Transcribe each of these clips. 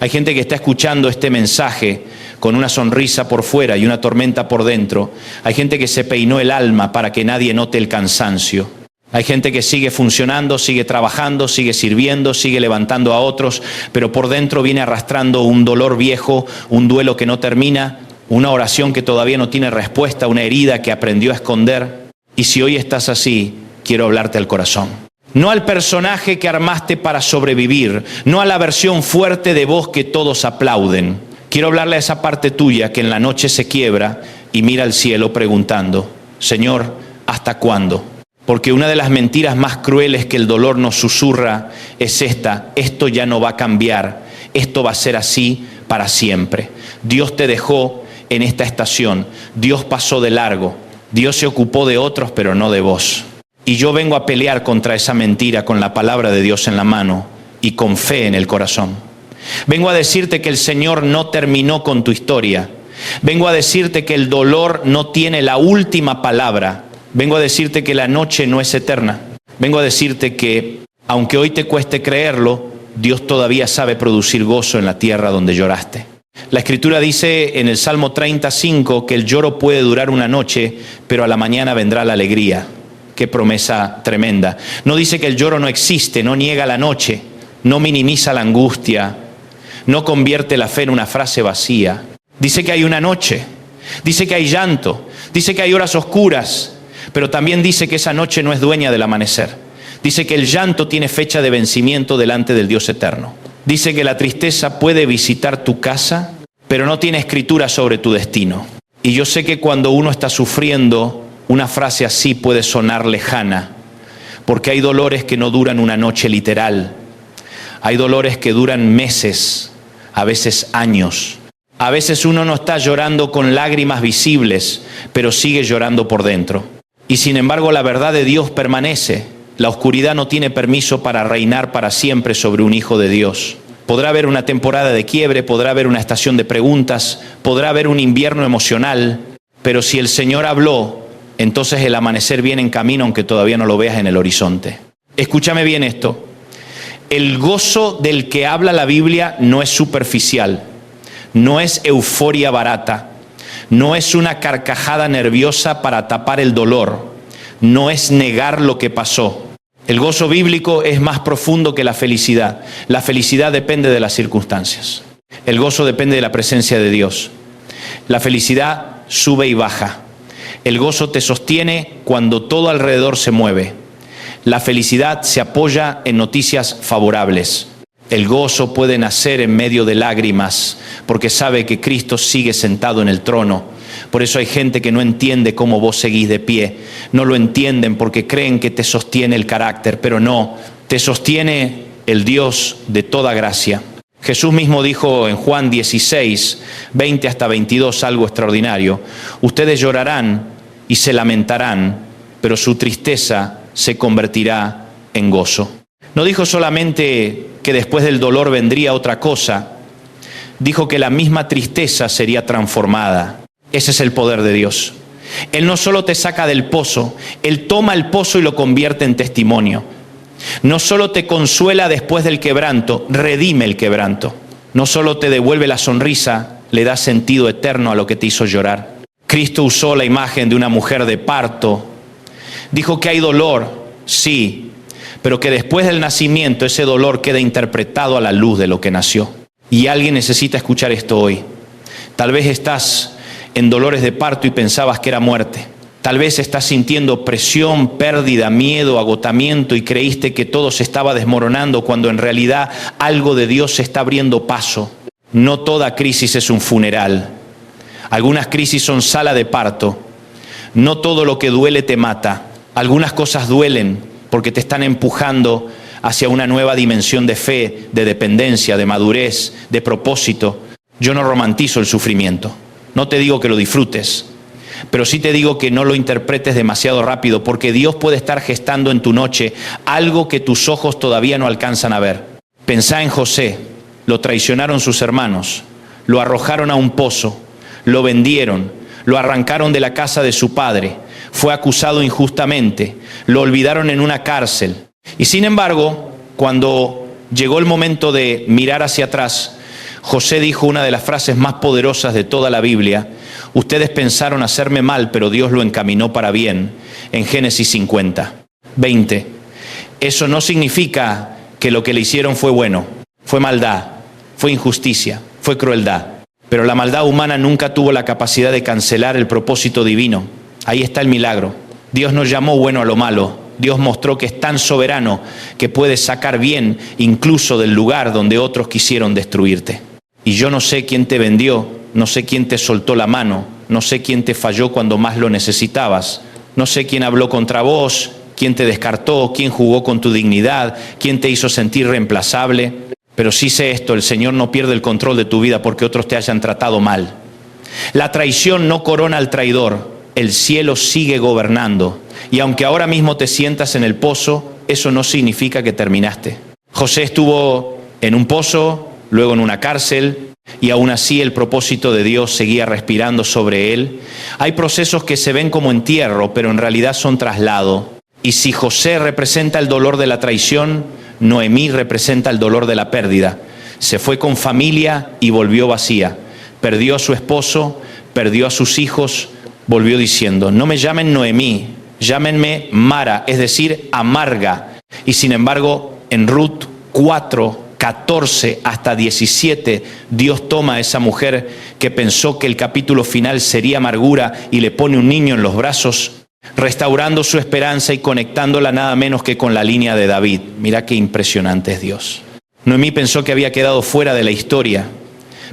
Hay gente que está escuchando este mensaje con una sonrisa por fuera y una tormenta por dentro. Hay gente que se peinó el alma para que nadie note el cansancio. Hay gente que sigue funcionando, sigue trabajando, sigue sirviendo, sigue levantando a otros, pero por dentro viene arrastrando un dolor viejo, un duelo que no termina, una oración que todavía no tiene respuesta, una herida que aprendió a esconder. Y si hoy estás así, quiero hablarte al corazón. No al personaje que armaste para sobrevivir, no a la versión fuerte de vos que todos aplauden. Quiero hablarle a esa parte tuya que en la noche se quiebra y mira al cielo preguntando, Señor, ¿hasta cuándo? Porque una de las mentiras más crueles que el dolor nos susurra es esta: esto ya no va a cambiar, esto va a ser así para siempre. Dios te dejó en esta estación, Dios pasó de largo, Dios se ocupó de otros pero no de vos. Y yo vengo a pelear contra esa mentira con la palabra de Dios en la mano y con fe en el corazón. Vengo a decirte que el Señor no terminó con tu historia. Vengo a decirte que el dolor no tiene la última palabra. Vengo a decirte que la noche no es eterna. Vengo a decirte que, aunque hoy te cueste creerlo, Dios todavía sabe producir gozo en la tierra donde lloraste. La Escritura dice en el Salmo 35 que el lloro puede durar una noche, pero a la mañana vendrá la alegría. Qué promesa tremenda. No dice que el lloro no existe, no niega la noche, no minimiza la angustia, no convierte la fe en una frase vacía. Dice que hay una noche, dice que hay llanto, dice que hay horas oscuras, pero también dice que esa noche no es dueña del amanecer. Dice que el llanto tiene fecha de vencimiento delante del Dios eterno. Dice que la tristeza puede visitar tu casa, pero no tiene escritura sobre tu destino. Y yo sé que cuando uno está sufriendo, una frase así puede sonar lejana, porque hay dolores que no duran una noche literal. Hay dolores que duran meses, a veces años. A veces uno no está llorando con lágrimas visibles, pero sigue llorando por dentro. Y sin embargo la verdad de Dios permanece. La oscuridad no tiene permiso para reinar para siempre sobre un hijo de Dios. Podrá haber una temporada de quiebre, podrá haber una estación de preguntas, podrá haber un invierno emocional, pero si el Señor habló, entonces el amanecer viene en camino aunque todavía no lo veas en el horizonte. Escúchame bien esto. El gozo del que habla la Biblia no es superficial, no es euforia barata, no es una carcajada nerviosa para tapar el dolor, no es negar lo que pasó. El gozo bíblico es más profundo que la felicidad. La felicidad depende de las circunstancias. El gozo depende de la presencia de Dios. La felicidad sube y baja. El gozo te sostiene cuando todo alrededor se mueve. La felicidad se apoya en noticias favorables. El gozo puede nacer en medio de lágrimas, porque sabe que Cristo sigue sentado en el trono. Por eso hay gente que no entiende cómo vos seguís de pie. No lo entienden porque creen que te sostiene el carácter, pero no, te sostiene el Dios de toda gracia. Jesús mismo dijo en Juan 16, 20 hasta 22, algo extraordinario. Ustedes llorarán y se lamentarán, pero su tristeza se convertirá en gozo. No dijo solamente que después del dolor vendría otra cosa, dijo que la misma tristeza sería transformada. Ese es el poder de Dios. Él no solo te saca del pozo, Él toma el pozo y lo convierte en testimonio. No solo te consuela después del quebranto, redime el quebranto. No solo te devuelve la sonrisa, le da sentido eterno a lo que te hizo llorar. Cristo usó la imagen de una mujer de parto. Dijo que hay dolor, sí, pero que después del nacimiento ese dolor queda interpretado a la luz de lo que nació. Y alguien necesita escuchar esto hoy. Tal vez estás en dolores de parto y pensabas que era muerte. Tal vez estás sintiendo presión, pérdida, miedo, agotamiento y creíste que todo se estaba desmoronando cuando en realidad algo de Dios se está abriendo paso. No toda crisis es un funeral. Algunas crisis son sala de parto. No todo lo que duele te mata. Algunas cosas duelen porque te están empujando hacia una nueva dimensión de fe, de dependencia, de madurez, de propósito. Yo no romantizo el sufrimiento. No te digo que lo disfrutes, pero sí te digo que no lo interpretes demasiado rápido, porque Dios puede estar gestando en tu noche algo que tus ojos todavía no alcanzan a ver. Pensá en José. Lo traicionaron sus hermanos, lo arrojaron a un pozo, lo vendieron, lo arrancaron de la casa de su padre, fue acusado injustamente, lo olvidaron en una cárcel. Y sin embargo, cuando llegó el momento de mirar hacia atrás, José dijo una de las frases más poderosas de toda la Biblia: ustedes pensaron hacerme mal, pero Dios lo encaminó para bien, en Génesis 50, 20. Eso no significa que lo que le hicieron fue bueno, fue maldad, fue injusticia, fue crueldad. Pero la maldad humana nunca tuvo la capacidad de cancelar el propósito divino. Ahí está el milagro. Dios no llamó bueno a lo malo. Dios mostró que es tan soberano que puede sacar bien incluso del lugar donde otros quisieron destruirte. Y yo no sé quién te vendió, no sé quién te soltó la mano, no sé quién te falló cuando más lo necesitabas, no sé quién habló contra vos, quién te descartó, quién jugó con tu dignidad, quién te hizo sentir reemplazable. Pero sí sé esto: el Señor no pierde el control de tu vida porque otros te hayan tratado mal. La traición no corona al traidor, el cielo sigue gobernando. Y aunque ahora mismo te sientas en el pozo, eso no significa que terminaste. José estuvo en un pozo, luego en una cárcel, y aún así el propósito de Dios seguía respirando sobre él. Hay procesos que se ven como entierro, pero en realidad son traslado. Y si José representa el dolor de la traición, Noemí representa el dolor de la pérdida. Se fue con familia y volvió vacía. Perdió a su esposo, perdió a sus hijos, volvió diciendo: no me llamen Noemí, llámenme Mara, es decir, amarga. Y sin embargo, en Ruth 4, 14 hasta 17, Dios toma a esa mujer que pensó que el capítulo final sería amargura y le pone un niño en los brazos, restaurando su esperanza y conectándola nada menos que con la línea de David. Mira qué impresionante es Dios. Noemí pensó que había quedado fuera de la historia,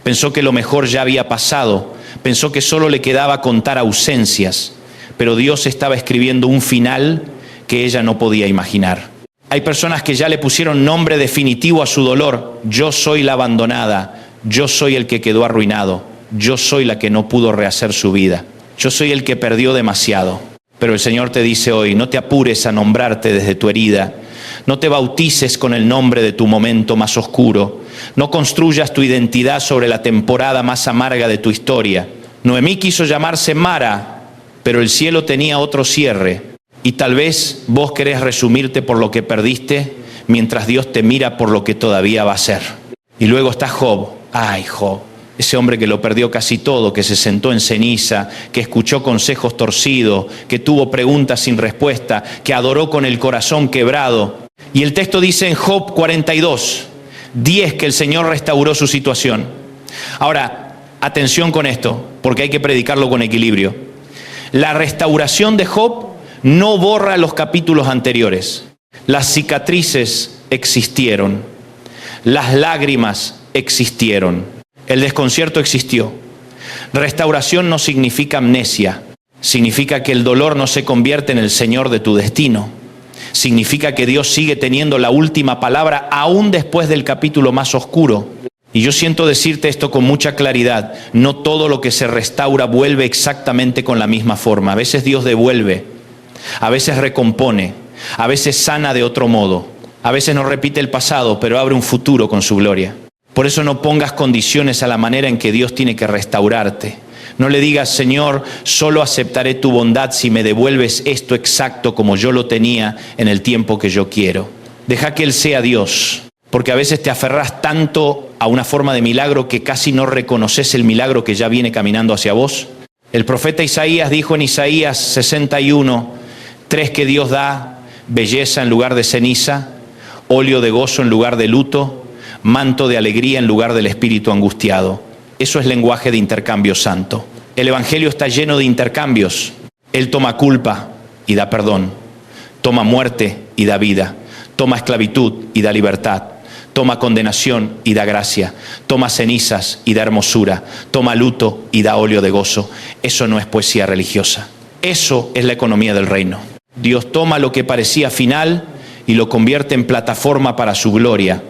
pensó que lo mejor ya había pasado, pensó que solo le quedaba contar ausencias, pero Dios estaba escribiendo un final que ella no podía imaginar. Hay personas que ya le pusieron nombre definitivo a su dolor: yo soy la abandonada, yo soy el que quedó arruinado, yo soy la que no pudo rehacer su vida, yo soy el que perdió demasiado. Pero el Señor te dice hoy: no te apures a nombrarte desde tu herida, no te bautices con el nombre de tu momento más oscuro, no construyas tu identidad sobre la temporada más amarga de tu historia. Noemí quiso llamarse Mara, pero el cielo tenía otro cierre, y tal vez vos querés resumirte por lo que perdiste, mientras Dios te mira por lo que todavía va a ser. Y luego está Job. Ay, Job, ese hombre que lo perdió casi todo, que se sentó en ceniza, que escuchó consejos torcidos, que tuvo preguntas sin respuesta, que adoró con el corazón quebrado. Y el texto dice en Job 42, 10 que el Señor restauró su situación. Ahora, atención con esto, porque hay que predicarlo con equilibrio. La restauración de Job no borra los capítulos anteriores. Las cicatrices existieron, las lágrimas existieron. El desconcierto existió. Restauración no significa amnesia. Significa que el dolor no se convierte en el Señor de tu destino. Significa que Dios sigue teniendo la última palabra aún después del capítulo más oscuro. Y yo siento decirte esto con mucha claridad: no todo lo que se restaura vuelve exactamente con la misma forma. A veces Dios devuelve, a veces recompone, a veces sana de otro modo, a veces no repite el pasado, pero abre un futuro con su gloria. Por eso no pongas condiciones a la manera en que Dios tiene que restaurarte. No le digas: Señor, solo aceptaré tu bondad si me devuelves esto exacto como yo lo tenía en el tiempo que yo quiero. Deja que Él sea Dios, porque a veces te aferras tanto a una forma de milagro que casi no reconoces el milagro que ya viene caminando hacia vos. El profeta Isaías dijo en Isaías 61, 3 que Dios da: belleza en lugar de ceniza, óleo de gozo en lugar de luto, manto de alegría en lugar del espíritu angustiado. Eso es lenguaje de intercambio santo. El Evangelio está lleno de intercambios. Él toma culpa y da perdón, toma muerte y da vida, toma esclavitud y da libertad, toma condenación y da gracia, toma cenizas y da hermosura, toma luto y da óleo de gozo. Eso no es poesía religiosa. Eso es la economía del reino. Dios toma lo que parecía final y lo convierte en plataforma para su gloria.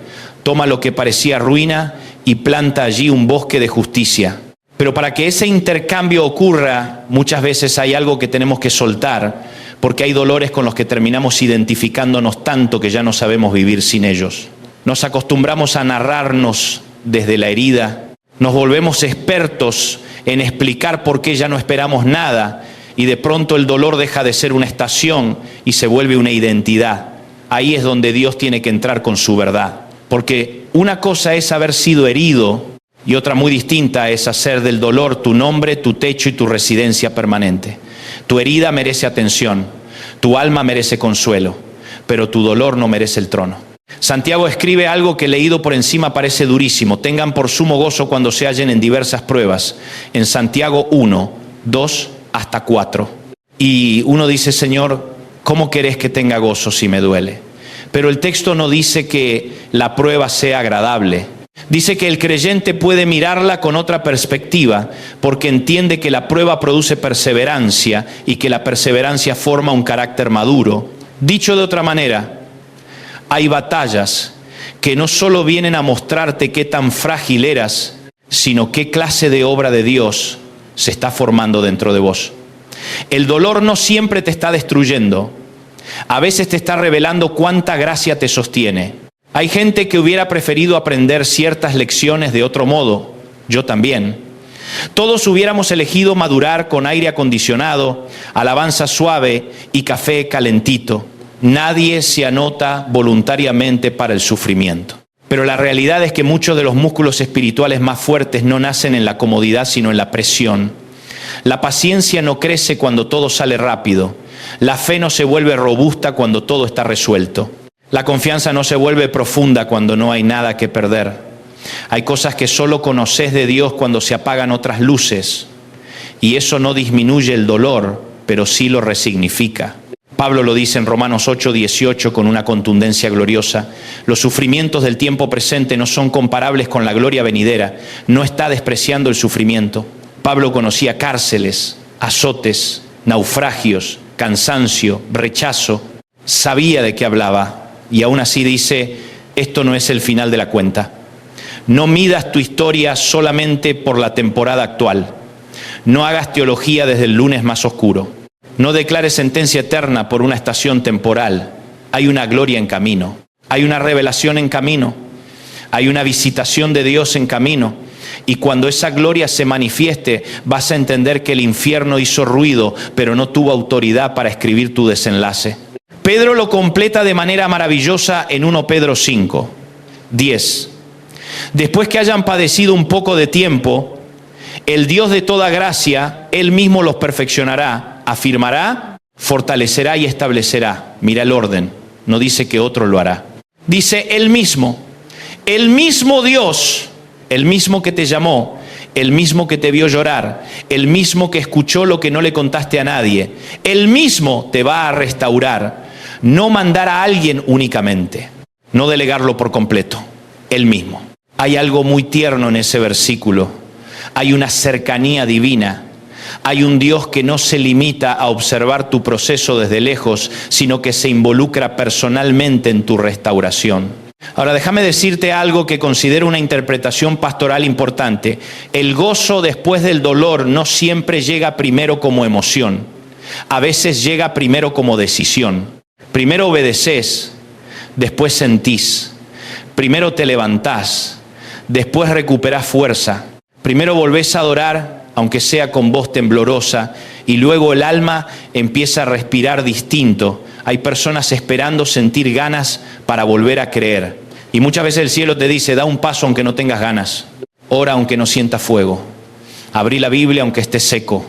Toma lo que parecía ruina y planta allí un bosque de justicia. Pero para que ese intercambio ocurra, muchas veces hay algo que tenemos que soltar, porque hay dolores con los que terminamos identificándonos tanto que ya no sabemos vivir sin ellos. Nos acostumbramos a narrarnos desde la herida, nos volvemos expertos en explicar por qué ya no esperamos nada, y de pronto el dolor deja de ser una estación y se vuelve una identidad. Ahí es donde Dios tiene que entrar con su verdad. Porque una cosa es haber sido herido Y otra muy distinta es hacer del dolor tu nombre, tu techo y tu residencia permanente. Tu herida merece atención, tu alma merece consuelo, pero tu dolor no merece el trono. Santiago escribe algo que leído por encima parece durísimo. Tengan por sumo gozo cuando se hallen en diversas pruebas. En Santiago 1, 2 hasta 4. Y uno dice, Señor, ¿cómo querés que tenga gozo si me duele? Pero el texto no dice que la prueba sea agradable. Dice que el creyente puede mirarla con otra perspectiva porque entiende que la prueba produce perseverancia y que la perseverancia forma un carácter maduro. Dicho de otra manera, hay batallas que no solo vienen a mostrarte qué tan frágil eras, sino qué clase de obra de Dios se está formando dentro de vos. El dolor no siempre te está destruyendo. A veces te está revelando cuánta gracia te sostiene. Hay gente que hubiera preferido aprender ciertas lecciones de otro modo. Yo también. Todos hubiéramos elegido madurar con aire acondicionado, alabanza suave y café calentito. Nadie se anota voluntariamente para el sufrimiento. Pero la realidad es que muchos de los músculos espirituales más fuertes no nacen en la comodidad, sino en la presión. La paciencia no crece cuando todo sale rápido. La fe no se vuelve robusta cuando todo está resuelto. La confianza no se vuelve profunda cuando no hay nada que perder. Hay cosas que solo conoces de Dios cuando se apagan otras luces. Y eso no disminuye el dolor, pero sí lo resignifica. Pablo lo dice en Romanos 8:18 con una contundencia gloriosa. Los sufrimientos del tiempo presente no son comparables con la gloria venidera. No está despreciando el sufrimiento. Pablo conocía cárceles, azotes, naufragios, cansancio, rechazo. Sabía de qué hablaba y aún así dice, esto no es el final de la cuenta. No midas tu historia solamente por la temporada actual. No hagas teología desde el lunes más oscuro. No declares sentencia eterna por una estación temporal. Hay una gloria en camino. Hay una revelación en camino. Hay una visitación de Dios en camino. Y cuando esa gloria se manifieste, vas a entender que el infierno hizo ruido, pero no tuvo autoridad para escribir tu desenlace. Pedro lo completa de manera maravillosa en 1 Pedro 5, 10. Después que hayan padecido un poco de tiempo, el Dios de toda gracia, Él mismo los perfeccionará, afirmará, fortalecerá y establecerá. Mira el orden, no dice que otro lo hará. Dice el mismo Dios, el mismo que te llamó, el mismo que te vio llorar, el mismo que escuchó lo que no le contaste a nadie, el mismo te va a restaurar. No mandar a alguien únicamente, no delegarlo por completo, Él mismo. Hay algo muy tierno en ese versículo. Hay una cercanía divina. Hay un Dios que no se limita a observar tu proceso desde lejos, sino que se involucra personalmente en tu restauración. Ahora déjame decirte algo que considero una interpretación pastoral importante. El gozo después del dolor no siempre llega primero como emoción. A veces llega primero como decisión. Primero obedeces, después sentís. Primero te levantás, después recuperás fuerza. Primero volvés a adorar, aunque sea con voz temblorosa, y luego el alma empieza a respirar distinto. Hay personas esperando sentir ganas para volver a creer. Y muchas veces el cielo te dice, da un paso aunque no tengas ganas. Ora aunque no sientas fuego. Abrí la Biblia aunque estés seco.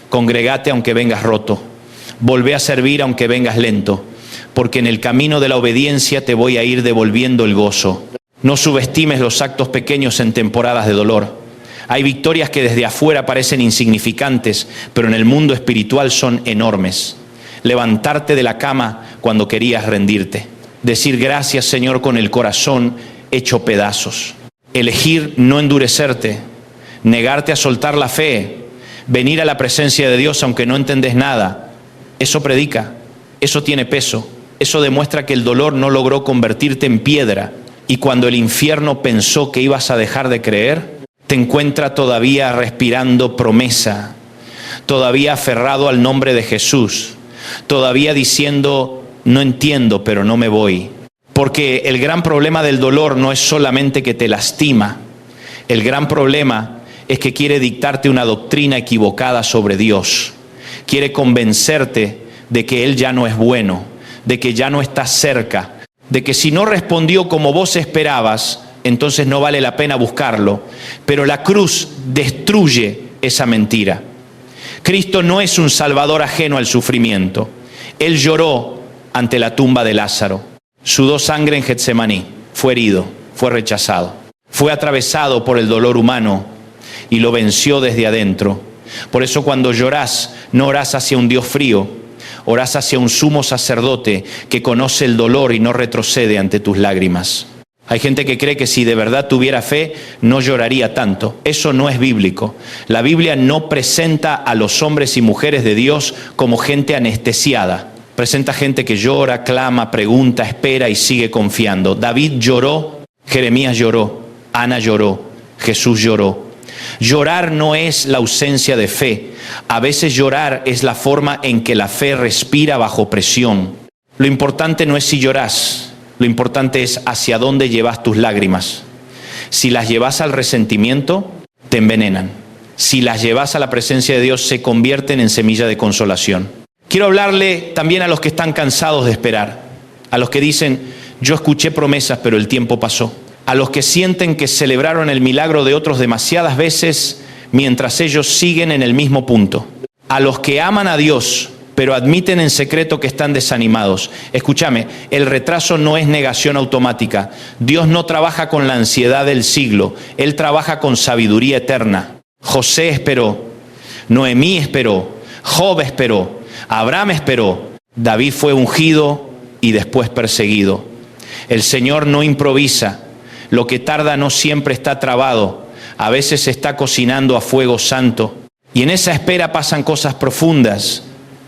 Congregate aunque vengas roto. Volvé a servir aunque vengas lento. Porque en el camino de la obediencia te voy a ir devolviendo el gozo. No subestimes los actos pequeños en temporadas de dolor. Hay victorias que desde afuera parecen insignificantes, pero en el mundo espiritual son enormes. Levantarte de la cama cuando querías rendirte. Decir gracias, Señor, con el corazón hecho pedazos. Elegir no endurecerte. Negarte a soltar la fe. Venir a la presencia de Dios aunque no entendés nada. Eso predica. Eso tiene peso. Eso demuestra que el dolor no logró convertirte en piedra. Y cuando el infierno pensó que ibas a dejar de creer, te encuentra todavía respirando promesa. Todavía aferrado al nombre de Jesús. Todavía diciendo, no entiendo, pero no me voy. Porque el gran problema del dolor no es solamente que te lastima. El gran problema es que quiere dictarte una doctrina equivocada sobre Dios. Quiere convencerte de que Él ya no es bueno, de que ya no está cerca, de que si no respondió como vos esperabas, entonces no vale la pena buscarlo. Pero la cruz destruye esa mentira. Cristo no es un salvador ajeno al sufrimiento. Él lloró ante la tumba de Lázaro. Sudó sangre en Getsemaní. Fue herido, fue rechazado. Fue atravesado por el dolor humano y lo venció desde adentro. Por eso cuando llorás, no orás hacia un Dios frío, orás hacia un sumo sacerdote que conoce el dolor y no retrocede ante tus lágrimas. Hay gente que cree que si de verdad tuviera fe, no lloraría tanto. Eso no es bíblico. La Biblia no presenta a los hombres y mujeres de Dios como gente anestesiada. Presenta gente que llora, clama, pregunta, espera y sigue confiando. David lloró, Jeremías lloró, Ana lloró, Jesús lloró. Llorar no es la ausencia de fe. A veces llorar es la forma en que la fe respira bajo presión. Lo importante no es si llorás. Lo importante es hacia dónde llevas tus lágrimas. Si las llevas al resentimiento, te envenenan. Si las llevas a la presencia de Dios, se convierten en semilla de consolación. Quiero hablarle también a los que están cansados de esperar. A los que dicen, yo escuché promesas, pero el tiempo pasó. A los que sienten que celebraron el milagro de otros demasiadas veces, mientras ellos siguen en el mismo punto. A los que aman a Dios, pero admiten en secreto que están desanimados. Escúchame, el retraso no es negación automática. Dios no trabaja con la ansiedad del siglo. Él trabaja con sabiduría eterna. José esperó, Noemí esperó, Job esperó, Abraham esperó. David fue ungido y después perseguido. El Señor no improvisa. Lo que tarda no siempre está trabado. A veces se está cocinando a fuego santo. Y en esa espera pasan cosas profundas.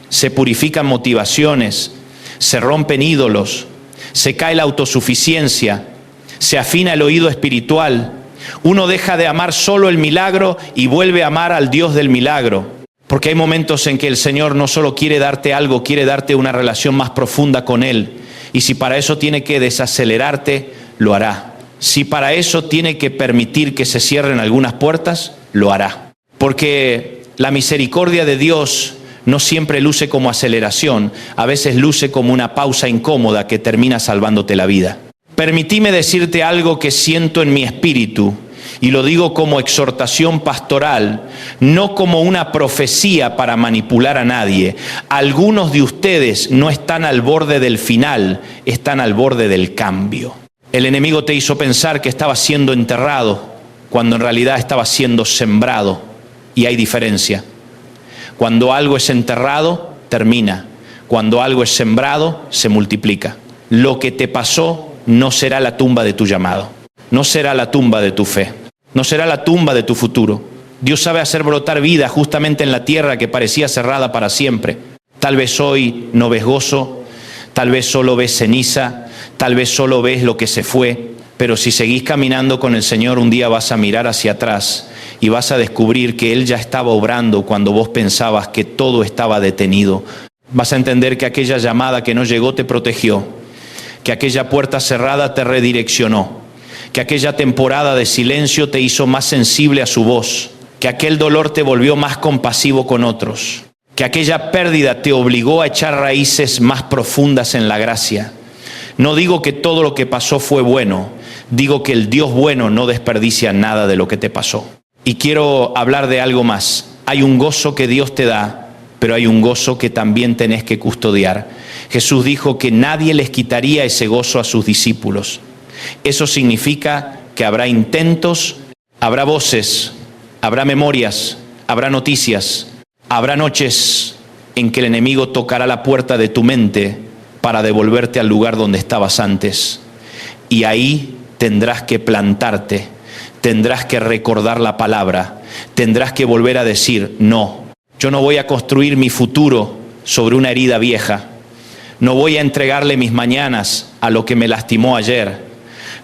Se purifican motivaciones, se rompen ídolos, se cae la autosuficiencia, se afina el oído espiritual. Uno deja de amar solo el milagro y vuelve a amar al Dios del milagro. Porque hay momentos en que el Señor no solo quiere darte algo, quiere darte una relación más profunda con Él. Y si para eso tiene que desacelerarte, lo hará. Si para eso tiene que permitir que se cierren algunas puertas, lo hará. Porque la misericordia de Dios no siempre luce como aceleración, a veces luce como una pausa incómoda que termina salvándote la vida. Permitime decirte algo que siento en mi espíritu, y lo digo como exhortación pastoral, no como una profecía para manipular a nadie. Algunos de ustedes no están al borde del final, están al borde del cambio. El enemigo te hizo pensar que estaba siendo enterrado, cuando en realidad estaba siendo sembrado, y hay diferencia. Cuando algo es enterrado, termina. Cuando algo es sembrado, se multiplica. Lo que te pasó no será la tumba de tu llamado. No será la tumba de tu fe. No será la tumba de tu futuro. Dios sabe hacer brotar vida justamente en la tierra que parecía cerrada para siempre. Tal vez hoy no ves gozo, tal vez solo ves ceniza, tal vez solo ves lo que se fue. Pero si seguís caminando con el Señor, un día vas a mirar hacia atrás y vas a descubrir que Él ya estaba obrando cuando vos pensabas que todo estaba detenido. Vas a entender que aquella llamada que no llegó te protegió, que aquella puerta cerrada te redireccionó, que aquella temporada de silencio te hizo más sensible a su voz, que aquel dolor te volvió más compasivo con otros, que aquella pérdida te obligó a echar raíces más profundas en la gracia. No digo que todo lo que pasó fue bueno, digo que el Dios bueno no desperdicia nada de lo que te pasó. Y quiero hablar de algo más. Hay un gozo que Dios te da, pero hay un gozo que también tenés que custodiar. Jesús dijo que nadie les quitaría ese gozo a sus discípulos. Eso significa que habrá intentos, habrá voces, habrá memorias, habrá noticias, habrá noches en que el enemigo tocará la puerta de tu mente para devolverte al lugar donde estabas antes. Y ahí tendrás que plantarte. Tendrás que recordar la palabra, tendrás que volver a decir, no, yo no voy a construir mi futuro sobre una herida vieja, no voy a entregarle mis mañanas a lo que me lastimó ayer,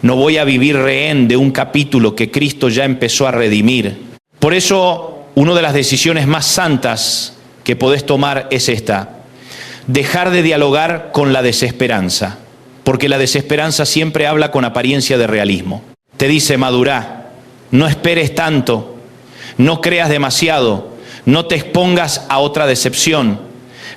no voy a vivir rehén de un capítulo que Cristo ya empezó a redimir. Por eso, una de las decisiones más santas que podés tomar es esta, dejar de dialogar con la desesperanza, porque la desesperanza siempre habla con apariencia de realismo. Te dice, madurá. No esperes tanto, no creas demasiado, no te expongas a otra decepción.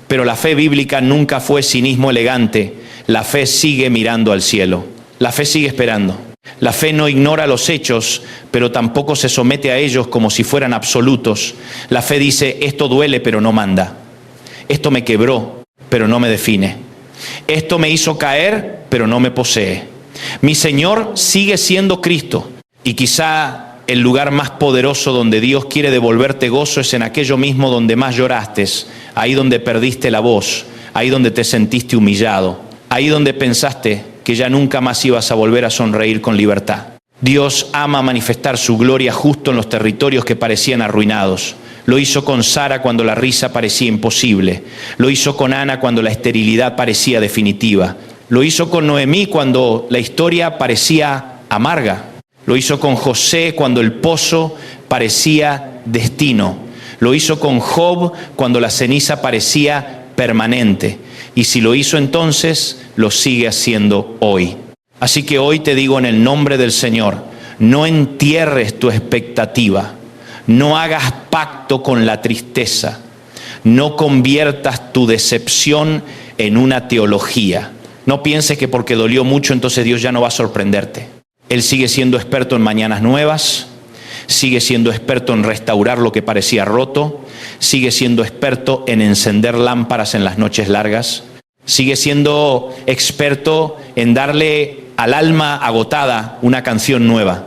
Pero la fe bíblica nunca fue cinismo elegante. La fe sigue mirando al cielo. La fe sigue esperando. La fe no ignora los hechos, pero tampoco se somete a ellos como si fueran absolutos. La fe dice, esto duele, pero no manda. Esto me quebró, pero no me define. Esto me hizo caer, pero no me posee. Mi Señor sigue siendo Cristo. Y quizá el lugar más poderoso donde Dios quiere devolverte gozo es en aquello mismo donde más lloraste, ahí donde perdiste la voz, ahí donde te sentiste humillado, ahí donde pensaste que ya nunca más ibas a volver a sonreír con libertad. Dios ama manifestar su gloria justo en los territorios que parecían arruinados. Lo hizo con Sara cuando la risa parecía imposible. Lo hizo con Ana cuando la esterilidad parecía definitiva. Lo hizo con Noemí cuando la historia parecía amarga. Lo hizo con José cuando el pozo parecía destino. Lo hizo con Job cuando la ceniza parecía permanente. Y si lo hizo entonces, lo sigue haciendo hoy. Así que hoy te digo en el nombre del Señor, no entierres tu expectativa, no hagas pacto con la tristeza, no conviertas tu decepción en una teología. No pienses que porque dolió mucho entonces Dios ya no va a sorprenderte. Él sigue siendo experto en mañanas nuevas, sigue siendo experto en restaurar lo que parecía roto, sigue siendo experto en encender lámparas en las noches largas, sigue siendo experto en darle al alma agotada una canción nueva.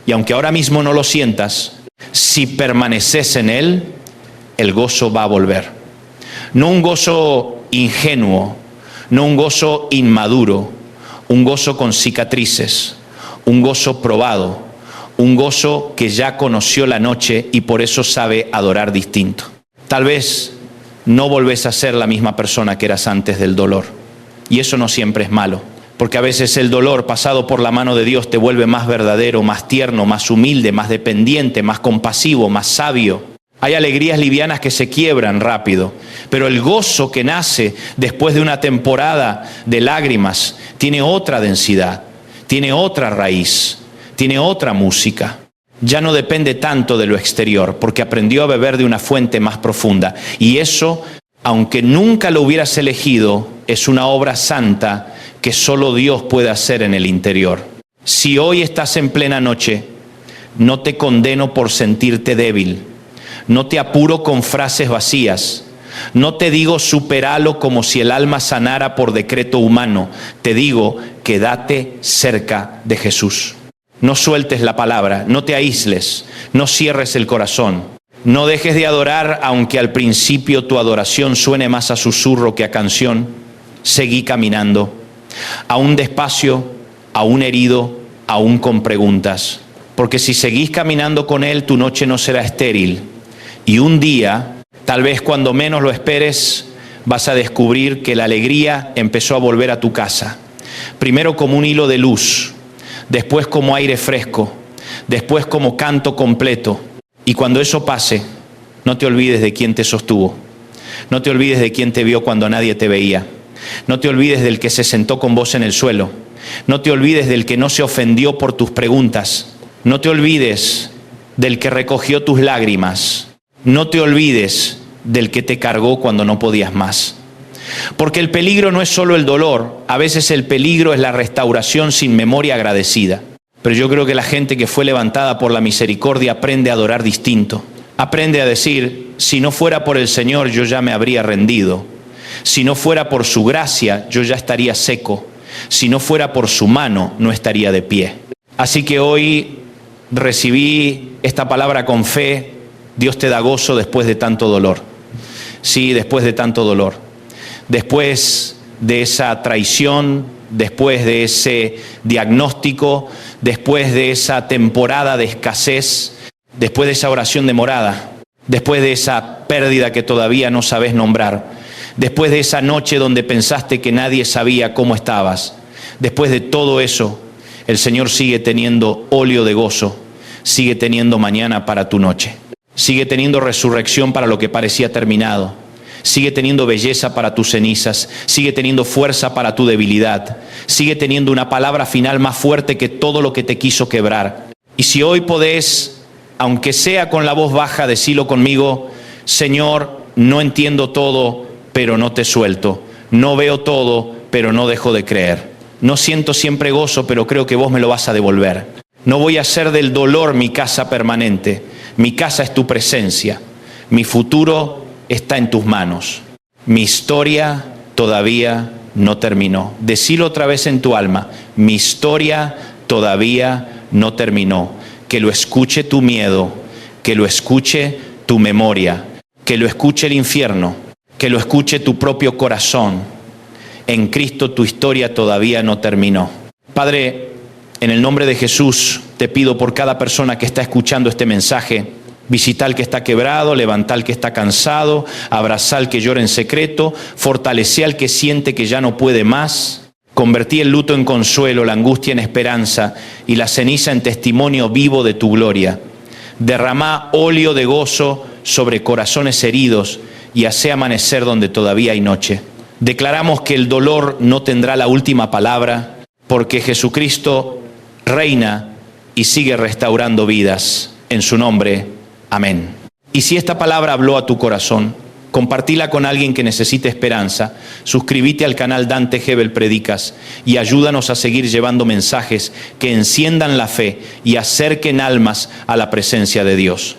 Y aunque ahora mismo no lo sientas, si permaneces en Él, el gozo va a volver. No un gozo ingenuo, no un gozo inmaduro, un gozo con cicatrices, un gozo probado, un gozo que ya conoció la noche y por eso sabe adorar distinto. Tal vez no volvés a ser la misma persona que eras antes del dolor. Y eso no siempre es malo, porque a veces el dolor pasado por la mano de Dios te vuelve más verdadero, más tierno, más humilde, más dependiente, más compasivo, más sabio. Hay alegrías livianas que se quiebran rápido, pero el gozo que nace después de una temporada de lágrimas tiene otra densidad, tiene otra raíz, tiene otra música. Ya no depende tanto de lo exterior, porque aprendió a beber de una fuente más profunda. Y eso, aunque nunca lo hubieras elegido, es una obra santa que solo Dios puede hacer en el interior. Si hoy estás en plena noche, no te condeno por sentirte débil. No te apuro con frases vacías. No te digo superalo como si el alma sanara por decreto humano. Te digo, quédate cerca de Jesús. No sueltes la palabra, no te aísles, no cierres el corazón. No dejes de adorar, aunque al principio tu adoración suene más a susurro que a canción. Seguí caminando, aún despacio, aún herido, aún con preguntas. Porque si seguís caminando con Él, tu noche no será estéril. Y un día, tal vez cuando menos lo esperes, vas a descubrir que la alegría empezó a volver a tu casa. Primero como un hilo de luz, después como aire fresco, después como canto completo. Y cuando eso pase, no te olvides de quién te sostuvo. No te olvides de quién te vio cuando nadie te veía. No te olvides del que se sentó con vos en el suelo. No te olvides del que no se ofendió por tus preguntas. No te olvides del que recogió tus lágrimas. No te olvides del que te cargó cuando no podías más. Porque el peligro no es solo el dolor, a veces el peligro es la restauración sin memoria agradecida. Pero yo creo que la gente que fue levantada por la misericordia aprende a adorar distinto. Aprende a decir, si no fuera por el Señor yo ya me habría rendido. Si no fuera por su gracia yo ya estaría seco. Si no fuera por su mano no estaría de pie. Así que hoy recibí esta palabra con fe. Dios te da gozo después de tanto dolor. Sí, después de tanto dolor. Después de esa traición, después de ese diagnóstico, después de esa temporada de escasez, después de esa oración demorada, después de esa pérdida que todavía no sabes nombrar, después de esa noche donde pensaste que nadie sabía cómo estabas, después de todo eso, el Señor sigue teniendo óleo de gozo, sigue teniendo mañana para tu noche, sigue teniendo resurrección para lo que parecía terminado. Sigue teniendo belleza para tus cenizas, sigue teniendo fuerza para tu debilidad, sigue teniendo una palabra final más fuerte que todo lo que te quiso quebrar. Y si hoy podés, aunque sea con la voz baja, decirlo conmigo, Señor, no entiendo todo, pero no te suelto. No veo todo, pero no dejo de creer. No siento siempre gozo, pero creo que vos me lo vas a devolver. No voy a hacer del dolor mi casa permanente. Mi casa es tu presencia. Mi futuro está en tus manos. Mi historia todavía no terminó. Decilo otra vez en tu alma. Mi historia todavía no terminó. Que lo escuche tu miedo, que lo escuche tu memoria, que lo escuche el infierno, que lo escuche tu propio corazón. En Cristo tu historia todavía no terminó. Padre, en el nombre de Jesús te pido por cada persona que está escuchando este mensaje. Visita al que está quebrado, levanta al que está cansado, abraza al que llora en secreto, fortalece al que siente que ya no puede más. Convertí el luto en consuelo, la angustia en esperanza y la ceniza en testimonio vivo de tu gloria. Derramá óleo de gozo sobre corazones heridos y hacé amanecer donde todavía hay noche. Declaramos que el dolor no tendrá la última palabra, porque Jesucristo reina y sigue restaurando vidas. En su nombre, amén. Y si esta palabra habló a tu corazón, compartila con alguien que necesite esperanza. Suscríbete al canal Dante Gebel Predicas y ayúdanos a seguir llevando mensajes que enciendan la fe y acerquen almas a la presencia de Dios.